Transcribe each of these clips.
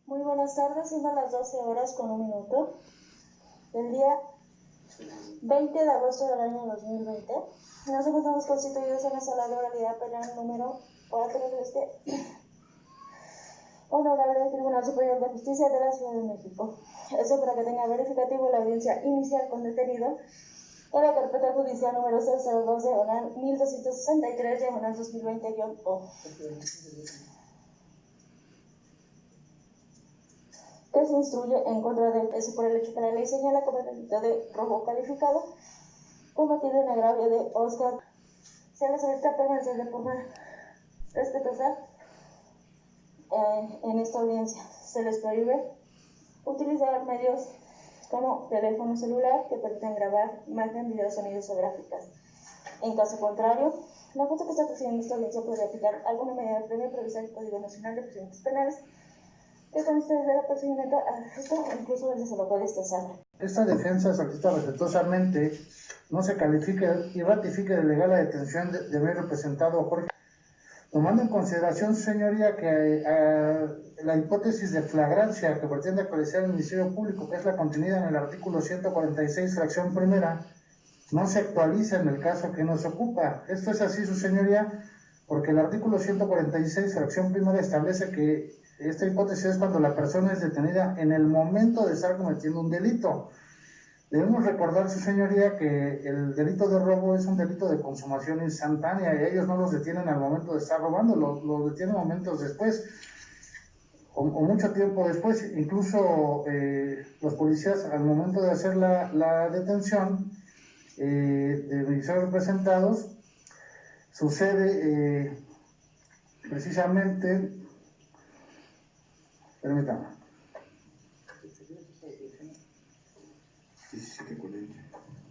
Muy buenas tardes, siendo las 12 horas con un minuto del día 20 de agosto del año 2020. Nos encontramos constituidos en la sala de oralidad penal número 4 de este Honorable Tribunal Superior de Justicia de la Ciudad de México. Eso para que tenga verificativo la audiencia inicial con detenido en la carpeta judicial número 002-1263-2020-O. Que se instruye en contra de eso por el hecho que la ley señala como el delito de robo calificado cometido en agravio de Oscar. Se les solicita permanecer de forma respetuosa en esta audiencia. Se les prohíbe utilizar medios como teléfono celular que permitan grabar imagen, video, sonidos o gráficas. En caso contrario, la Junta que está presidiendo esta audiencia podría aplicar alguna medida de premio prevista en el Código Nacional de Procedimientos Penales que consiste desde el procedimiento arresto o incluso del desalojo de esta sala. Esta defensa solicita respetuosamente no se califique y ratifique de legal la detención de mi representado Jorge, tomando en consideración, su señoría, que la hipótesis de flagrancia que pretende actualizar el Ministerio Público, que es la contenida en el artículo 146, fracción primera, no se actualiza en el caso que nos ocupa. Esto es así, su señoría, porque el artículo 146, fracción primera, establece que esta hipótesis es cuando la persona es detenida en el momento de estar cometiendo un delito. Debemos recordar, su señoría, que el delito de robo es un delito de consumación instantánea y ellos no los detienen al momento de estar robando, los detienen momentos después o mucho tiempo después. Incluso los policías, al momento de hacer la detención de mis representados, sucede precisamente, permítame.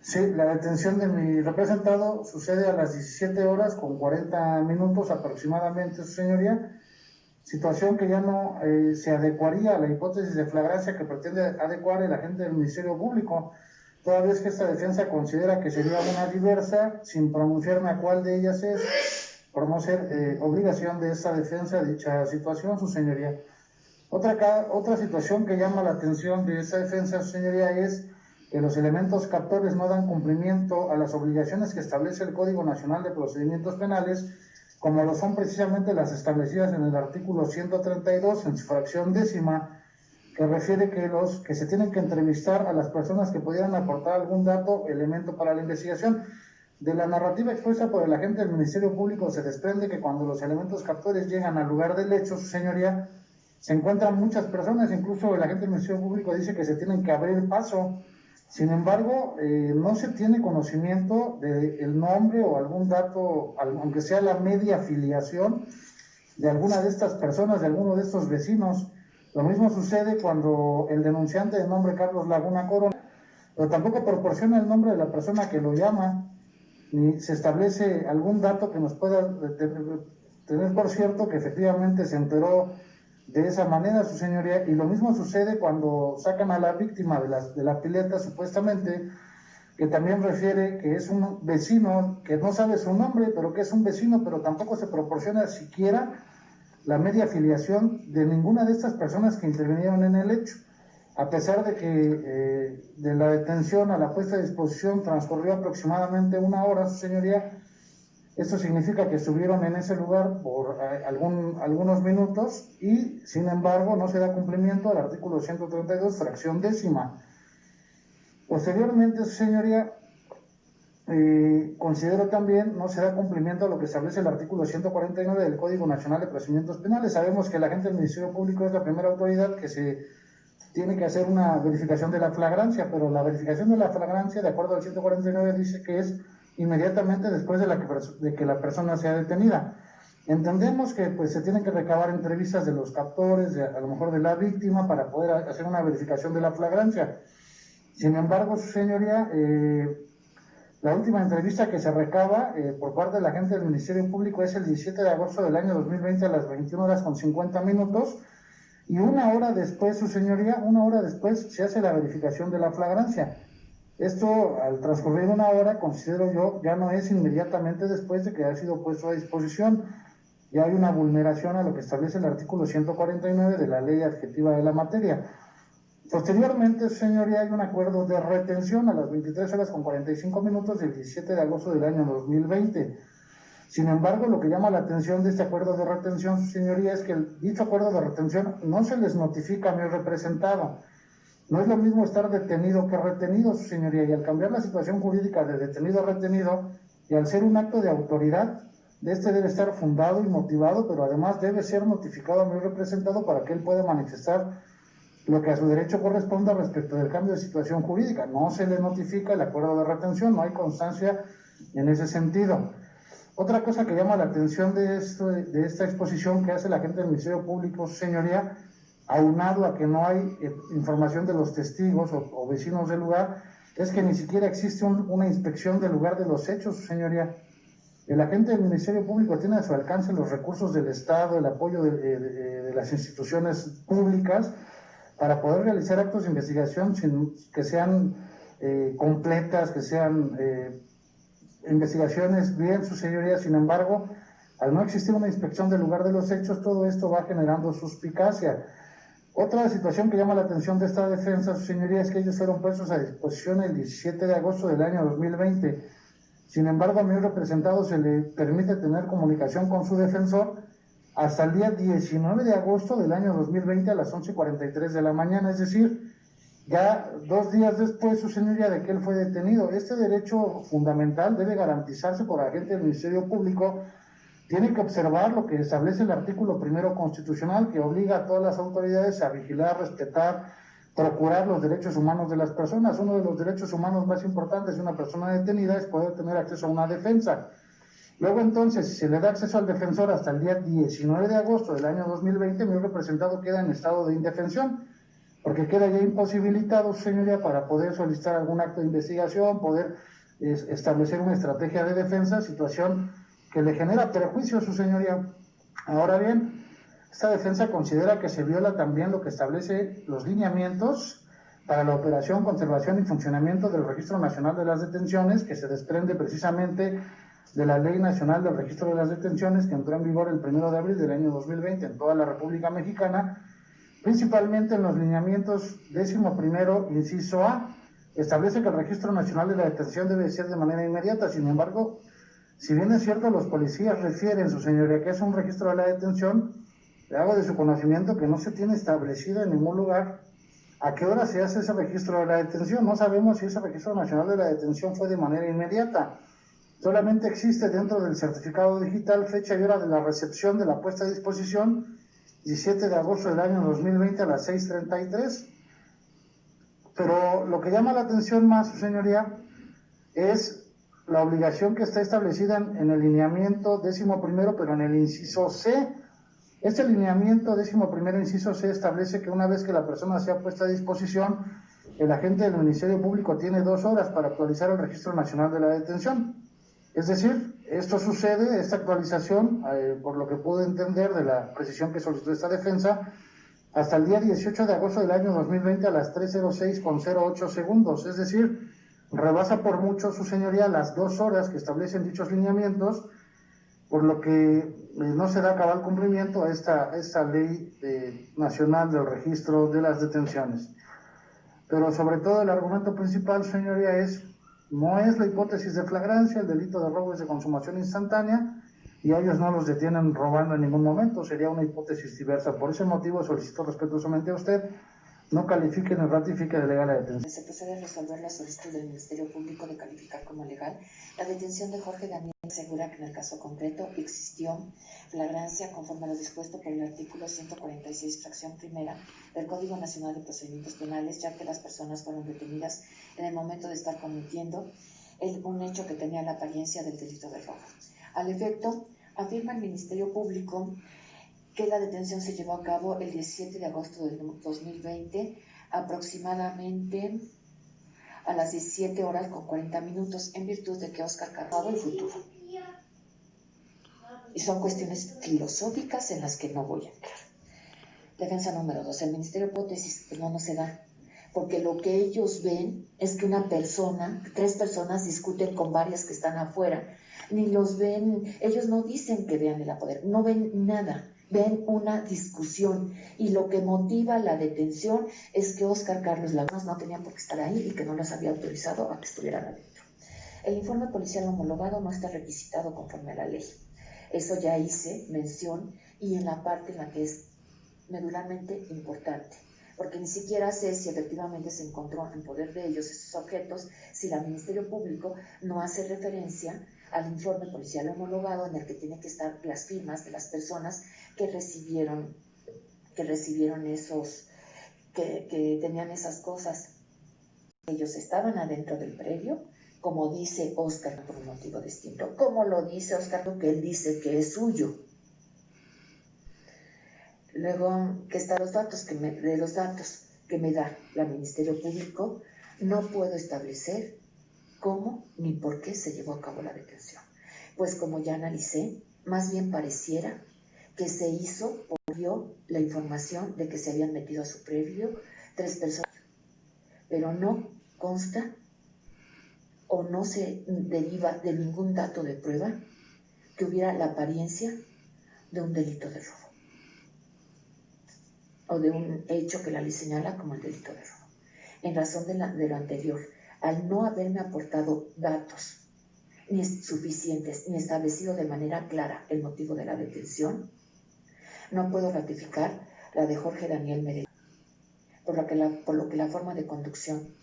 Sí, la detención de mi representado sucede a las 17 horas con 40 minutos aproximadamente, su señoría, situación que ya no se adecuaría a la hipótesis de flagrancia que pretende adecuar el agente del Ministerio Público, toda vez que esta defensa considera que sería una diversa, sin pronunciarme a cuál de ellas es, por no ser obligación de esta defensa dicha situación, su señoría. Otra situación que llama la atención de esta defensa, su señoría, es que los elementos captores no dan cumplimiento a las obligaciones que establece el Código Nacional de Procedimientos Penales, como lo son precisamente las establecidas en el artículo 132, en su fracción décima, que refiere que se tienen que entrevistar a las personas que pudieran aportar algún dato, elemento para la investigación. De la narrativa expuesta por el agente del Ministerio Público se desprende que cuando los elementos captores llegan al lugar del hecho, su señoría, se encuentran muchas personas, incluso el agente del Ministerio Público dice que se tienen que abrir paso. Sin embargo, no se tiene conocimiento del nombre o algún dato, aunque sea la media afiliación de alguna de estas personas, de alguno de estos vecinos. Lo mismo sucede cuando el denunciante de nombre Carlos Laguna Corona, pero tampoco proporciona el nombre de la persona que lo llama, ni se establece algún dato que nos pueda tener por cierto que efectivamente se enteró de esa manera, su señoría. Y lo mismo sucede cuando sacan a la víctima de la pileta, supuestamente, que también refiere que es un vecino, que no sabe su nombre, pero que es un vecino, pero tampoco se proporciona siquiera la media afiliación de ninguna de estas personas que intervinieron en el hecho. A pesar de que de la detención a la puesta a disposición transcurrió aproximadamente una hora, su señoría, esto significa que estuvieron en ese lugar por algunos minutos y, sin embargo, no se da cumplimiento al artículo 132, fracción décima. Posteriormente, su señoría, considero también no se da cumplimiento a lo que establece el artículo 149 del Código Nacional de Procedimientos Penales. Sabemos que el agente del Ministerio Público es la primera autoridad que se tiene que hacer una verificación de la flagrancia, pero la verificación de la flagrancia, de acuerdo al 149, dice que es inmediatamente después de que la persona sea detenida. Entendemos que pues se tienen que recabar entrevistas de los captores, a lo mejor de la víctima, para poder hacer una verificación de la flagrancia. Sin embargo, su señoría, la última entrevista que se recaba por parte de la agente del Ministerio Público es el 17 de agosto del año 2020 a las 21 horas con 50 minutos, y una hora después, su señoría, se hace la verificación de la flagrancia. Esto, al transcurrir una hora, considero yo, ya no es inmediatamente después de que haya sido puesto a disposición. y hay una vulneración a lo que establece el artículo 149 de la ley adjetiva de la materia. Posteriormente, su señoría, hay un acuerdo de retención a las 23 horas con 45 minutos del 17 de agosto del año 2020. Sin embargo, lo que llama la atención de este acuerdo de retención, su señoría, es que dicho acuerdo de retención no se les notifica a mi representado. No es lo mismo estar detenido que retenido, su señoría, y al cambiar la situación jurídica de detenido a retenido, y al ser un acto de autoridad, este debe estar fundado y motivado, pero además debe ser notificado a mi representado para que él pueda manifestar lo que a su derecho corresponda respecto del cambio de situación jurídica. No se le notifica el acuerdo de retención, no hay constancia en ese sentido. Otra cosa que llama la atención de esta exposición que hace la gente del Ministerio Público, su señoría, aunado a que no hay información de los testigos o vecinos del lugar, es que ni siquiera existe una inspección del lugar de los hechos, su señoría. El agente del Ministerio Público tiene a su alcance los recursos del Estado, el apoyo de las instituciones públicas para poder realizar actos de investigación que sean completas, que sean investigaciones bien, su señoría. Sin embargo, al no existir una inspección del lugar de los hechos, todo esto va generando suspicacia. Otra situación que llama la atención de esta defensa, su señoría, es que ellos fueron puestos a disposición el 17 de agosto del año 2020. Sin embargo, a mi representado se le permite tener comunicación con su defensor hasta el día 19 de agosto del año 2020 a las 11:43 de la mañana, es decir, ya 2 días después, su señoría, de que él fue detenido. Este derecho fundamental debe garantizarse por agente del Ministerio Público. Tiene que observar lo que establece el artículo 1 constitucional, que obliga a todas las autoridades a vigilar, respetar, procurar los derechos humanos de las personas. Uno de los derechos humanos más importantes de una persona detenida es poder tener acceso a una defensa. Luego, entonces, si se le da acceso al defensor hasta el día 19 de agosto del año 2020, mi representado queda en estado de indefensión, porque queda ya imposibilitado, su señoría, para poder solicitar algún acto de investigación, poder establecer una estrategia de defensa, situación que le genera perjuicio a su señoría. Ahora bien, esta defensa considera que se viola también lo que establece los lineamientos para la operación, conservación y funcionamiento del Registro Nacional de las Detenciones, que se desprende precisamente de la Ley Nacional del Registro de las Detenciones, que entró en vigor el 1 de abril del año 2020 en toda la República Mexicana, principalmente en los lineamientos 11º, inciso A, establece que el Registro Nacional de la Detención debe ser de manera inmediata. Sin embargo, si bien es cierto, los policías refieren, su señoría, que es un registro de la detención, le hago de su conocimiento que no se tiene establecido en ningún lugar a qué hora se hace ese registro de la detención. No sabemos si ese Registro Nacional de la Detención fue de manera inmediata. Solamente existe dentro del certificado digital fecha y hora de la recepción de la puesta a disposición, 17 de agosto del año 2020 a las 6:33. Pero lo que llama la atención más, su señoría, es la obligación que está establecida en el lineamiento 11º, pero en el inciso C. Este lineamiento 11º, inciso C, establece que una vez que la persona sea puesta a disposición, el agente del Ministerio Público tiene 2 horas para actualizar el Registro Nacional de la Detención. Es decir, esto sucede, esta actualización, por lo que pude entender de la precisión que solicitó esta defensa, hasta el día 18 de agosto del año 2020 a las 3:06:08 segundos. Es decir, rebasa por mucho, su señoría, las 2 horas que establecen dichos lineamientos, por lo que no se da cabal cumplimiento a esta ley nacional del registro de las detenciones. Pero sobre todo el argumento principal, señoría, no es la hipótesis de flagrancia. El delito de robo es de consumación instantánea y a ellos no los detienen robando en ningún momento, sería una hipótesis diversa. Por ese motivo solicito respetuosamente a usted no califique ni ratifique de legal la detención. Se procede a resolver la solicitud del Ministerio Público de calificar como legal la detención de Jorge Daniel. Asegura que en el caso concreto existió flagrancia conforme a lo dispuesto por el artículo 146, fracción primera del Código Nacional de Procedimientos Penales, ya que las personas fueron detenidas en el momento de estar cometiendo un hecho que tenía la apariencia del delito de robo. Al efecto, afirma el Ministerio Público que la detención se llevó a cabo el 17 de agosto del 2020, aproximadamente a las 17 horas con 40 minutos, en virtud de que Óscar Carrado el futuro. Y son cuestiones filosóficas en las que no voy a entrar. Defensa número 2. El Ministerio hipótesis que no se da, porque lo que ellos ven es que una persona, 3 personas discuten con varias que están afuera, ni los ven, ellos no dicen que vean el poder, no ven nada, ven una discusión, y lo que motiva la detención es que Óscar Carlos Lagunas no tenía por qué estar ahí y que no los había autorizado a que estuvieran adentro. El informe policial homologado no está requisitado conforme a la ley. Eso ya hice mención, y en la parte en la que es medularmente importante, porque ni siquiera sé si efectivamente se encontró en poder de ellos esos objetos, si el Ministerio Público no hace referencia al informe policial homologado en el que tiene que estar las firmas de las personas que recibieron esos, que tenían esas cosas. Ellos estaban adentro del predio, como dice Óscar, por un motivo distinto, como lo dice Óscar, que él dice que es suyo. Luego, que están los datos que me da el Ministerio Público, no puedo establecer cómo ni por qué se llevó a cabo la detención. Pues como ya analicé, más bien pareciera que se hizo por la información de que se habían metido a su previo 3 personas, pero no consta o no se deriva de ningún dato de prueba que hubiera la apariencia de un delito de robo o de un hecho que la ley señala como el delito de robo. En razón de lo anterior, al no haberme aportado datos ni suficientes ni establecido de manera clara el motivo de la detención, no puedo ratificar la de Jorge Daniel Merello, por lo que la forma de conducción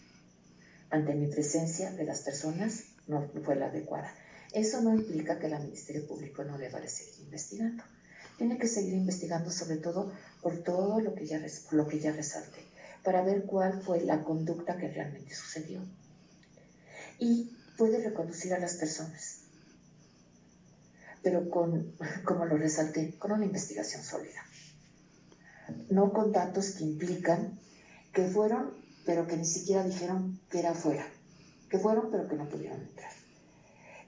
ante mi presencia de las personas no fue la adecuada. Eso no implica que el Ministerio Público no deba de seguir investigando. Tiene que seguir investigando, sobre todo por todo lo que ya resalté, para ver cuál fue la conducta que realmente sucedió. Y puede reconducir a las personas, pero como lo resalté, con una investigación sólida. No con datos que implican que fueron, pero que ni siquiera dijeron que era afuera, que fueron, pero que no pudieron entrar,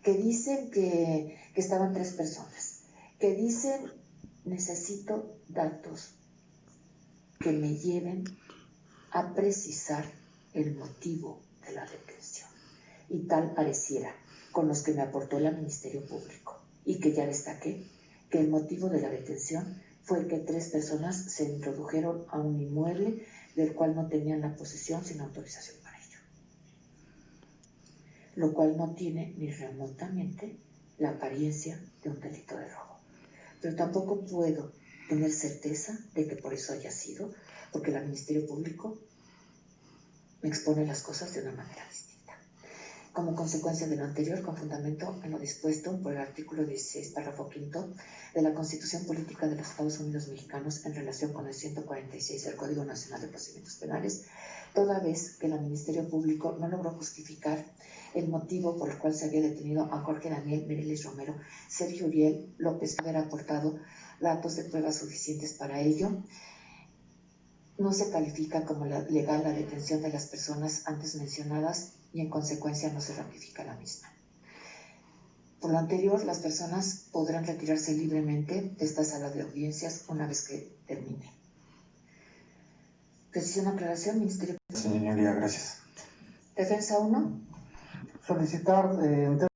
que dicen que estaban 3 personas, que dicen necesito datos que me lleven a precisar el motivo de la detención. Y tal pareciera, con los que me aportó el Ministerio Público, y que ya destaqué, que el motivo de la detención fue que 3 personas se introdujeron a un inmueble del cual no tenían la posesión sin autorización para ello, lo cual no tiene ni remotamente la apariencia de un delito de robo. Pero tampoco puedo tener certeza de que por eso haya sido, porque el Ministerio Público me expone las cosas de una manera distinta. Como consecuencia de lo anterior, con fundamento en lo dispuesto por el artículo 16, párrafo 5 de la Constitución Política de los Estados Unidos Mexicanos en relación con el 146 del Código Nacional de Procedimientos Penales, toda vez que el Ministerio Público no logró justificar el motivo por el cual se había detenido a Jorge Daniel Mireles Romero, Sergio Uriel López haber aportado datos de pruebas suficientes para ello, no se califica como legal la detención de las personas antes mencionadas y en consecuencia no se ratifica la misma. Por lo anterior, las personas podrán retirarse libremente de esta sala de audiencias una vez que termine. Decisión, aclaración, Ministerio. Señoría, gracias. Defensa 1. Solicitar